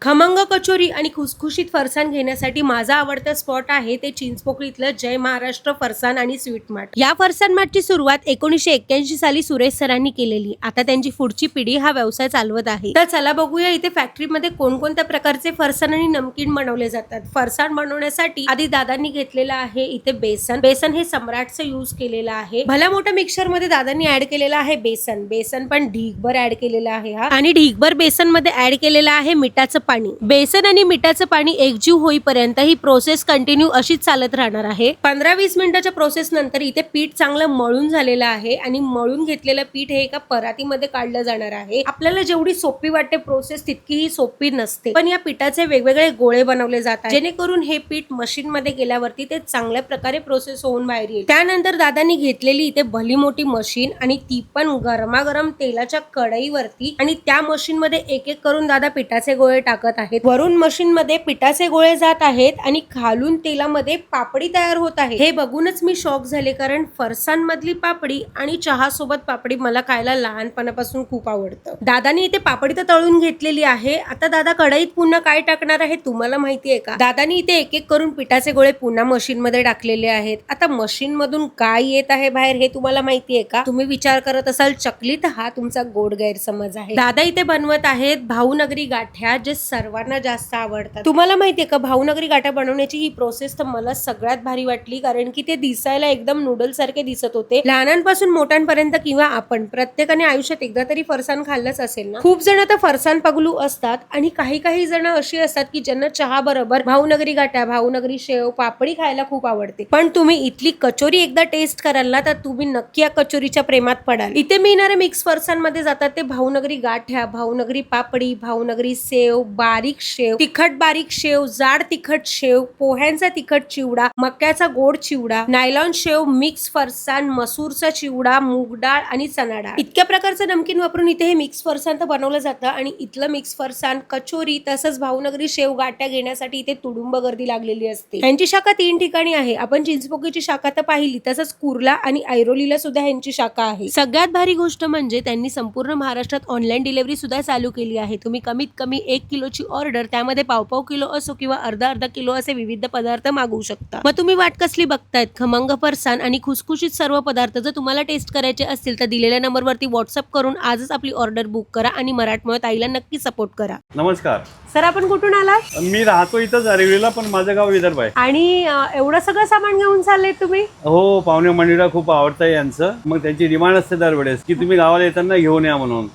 खमंग कचोरी आणि खुसखुशीत फरसाण घेण्यासाठी माझा आवडता स्पॉट आहे ते चिंचपोकळीतलं जय महाराष्ट्र फरसाण आणि स्वीट मार्ट. या फरसाण मार्टची सुरुवात 1981 साली सुरेश सरांनी केलेली. आता त्यांची पुढची पिढी हा व्यवसाय चालवत आहे. तर चला बघूया इथे फॅक्टरीमध्ये कोणकोणत्या प्रकारचे फरसाण आणि नमकीन बनवले जातात. फरसाण बनवण्यासाठी आधी दादांनी घेतलेला आहे इथे बेसन. बेसन हे सम्राटचं यूज केलेलं आहे. भल्या मोठ्या मिक्सर मध्ये दादांनी ऍड केलेला आहे बेसन. बेसन पण ढीगभर ऍड केलेलं आहे हा. आणि ढीगभर बेसन मध्ये ऍड केलेलं आहे मिठाचं पाणी. बेसन आणि मिठाचं पाणी एकजीव होईपर्यंत ही प्रोसेस कंटिन्यू अशीच चालत राहणार आहे. 15-20 मिनिटाच्या प्रोसेस नंतर इथे पीठ चांगलं मळून झालेलं आहे आणि मळून घेतलेलं पीठ हे एका परातीमध्ये काढलं जाणार आहे. आपल्याला जेवढी सोपी वाटते प्रोसेस तितकीही सोपी नसते, पण या पिठाचे वेगवेगळे गोळे बनवले जातात जेणेकरून हे पीठ मशीन मध्ये गेल्यावरती ते चांगल्या प्रकारे प्रोसेस होऊन बाहेर येईल. त्यानंतर दादांनी घेतलेली इथे भली मोठी मशीन आणि ती पण गरमागरम तेलाच्या कढईवरती आणि त्या मशीन मध्ये एक एक करून दादा पिठाचे गोळे टाकत आहेत. वरून मशीन मध्ये पिठाचे गोळे जात आहेत आणि खालून तेलामध्ये पापडी तयार होत आहे. हे बघूनच मी शॉक झाले, कारण फरसाण मधली पापडी आणि चहा सोबत पापडी मला खायला लहानपणापासून खूप आवडतं. दादानी इथे पापडी तर तळून घेतलेली आहे. आता दादा कढईत पुन्हा काय टाकणार आहे तुम्हाला माहितीये का? दादानी इथे एक एक करून पिठाचे गोळे पुन्हा मशीन मध्ये टाकलेले आहेत. आता मशीन मधून काय येत आहे बाहेर हे तुम्हाला माहितीये का? तुम्ही विचार करत असाल चकली, तर हा तुमचा गोड गैरसमज आहे. दादा इथे बनवत आहेत भाऊनगरी गाठ्या, जे सर्वांना जास्त आवडतात. तुम्हाला माहितीये का भाऊनगरी गाठ्या बनवण्याची ही प्रोसेस तर मला सगळ्यात भारी वाटली, कारण की ते दिसायला एकदम नूडल्स सारखे दिसत होते. लहानांपासून मोठ्यांपर्यंत किंवा आपण प्रत्येकाने आयुष्यात एकदा तरी फरसाण खाल्लंच असेल ना. खूप जण तर फरसाण पगलू असतात आणि काही जण अशी असतात की ज्यांना चहा बरोबर भाऊनगरी गाठ्या, भाऊनगरी शेव, पापडी खायला खूप आवडते. पण तुम्ही इथली कचोरी एकदा टेस्ट कराल ना, तर तुम्ही नक्की या कचोरीच्या प्रेमात पडाल. इथे मिळणारे मिक्स फरसाण मध्ये जातात ते भाऊनगरी गाठ्या, भाऊनगरी पापडी, भाऊनगरी शेव, बारीक शेव, तिखट बारीक शेव, जाड तिखट शेव, पोह्यांचा तिखट चिवडा, मक्याचा गोड चिवडा, नायलॉन शेव, मिक्स फरसाण, मसूरचा चिवडा, मूग डाळ आणि चना डाळ. इतक्या प्रकारचं नमकीन वापरून इथे हे मिक्स फरसाण तर बनवलं जातं. आणि इथलं मिक्स फरसाण, कचोरी तसंच भाऊनगरी शेव गाठ्या घेण्यासाठी इथे तुडुंब गर्दी लागलेली असते. यांची शाखा 3 ठिकाणी आहे. आपण चिंचपोकळीची शाखा तर पाहिली, तसंच कुर्ला आणि ऐरोलीला सुद्धा यांची शाखा आहे. सगळ्यात भारी गोष्ट म्हणजे त्यांनी संपूर्ण महाराष्ट्रात ऑनलाईन डिलिव्हरी सुद्धा चालू केली आहे. तुम्ही कमीत कमी 1 किलोची ऑर्डर, त्यामध्ये पाव किलो असो किंवा अर्धा किलो असे विविध पदार्थ मागवू शकता. मग तुम्ही वाट कसली बघतायत? खमंग फरसाण आणि खुसखुशीत सर्व पदार्थ जर तुम्हाला टेस्ट करायचे असतील तर दिलेल्या नंबरवरती व्हॉट्सअप करून आजच आपली ऑर्डर बुक करा आणि मराठमोळ्या ताईला नक्की सपोर्ट करा. नमस्कार सर, आपण कुठून आलात? मी राहतो इथंच अरेवलीला, पण माझं गाव विदर्भ आहे. आणि एवढं सगळं सामान घेऊन चालले तुम्ही? हो, पाहुणे मंडळीला खूप आवडतं यांचं. मग त्यांची डिमांड असते दरवेळेस की तुम्ही गावाला येताना घेऊन या म्हणून.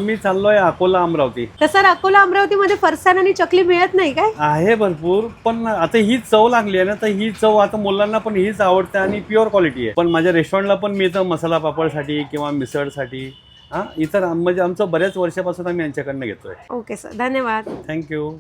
मी चाललोय अकोला अमरावती. तर सर, अकोला अमरावती मध्ये फरसाण आणि चकली मिळत नाही काय? आहे भरपूर, पण आता हीच चव लागली आहे ना, तर ही चव आता मुलांना पण हीच आवडते आणि प्युअर क्वालिटी आहे. पण माझ्या रेस्टॉरंटला पण मी इथं मसाला पापडसाठी किंवा मिसळसाठी इतर म्हणजे आमचं बऱ्याच वर्षापासून आम्ही यांच्याकडनं घेतोय. ओके सर, धन्यवाद. थँक्यू.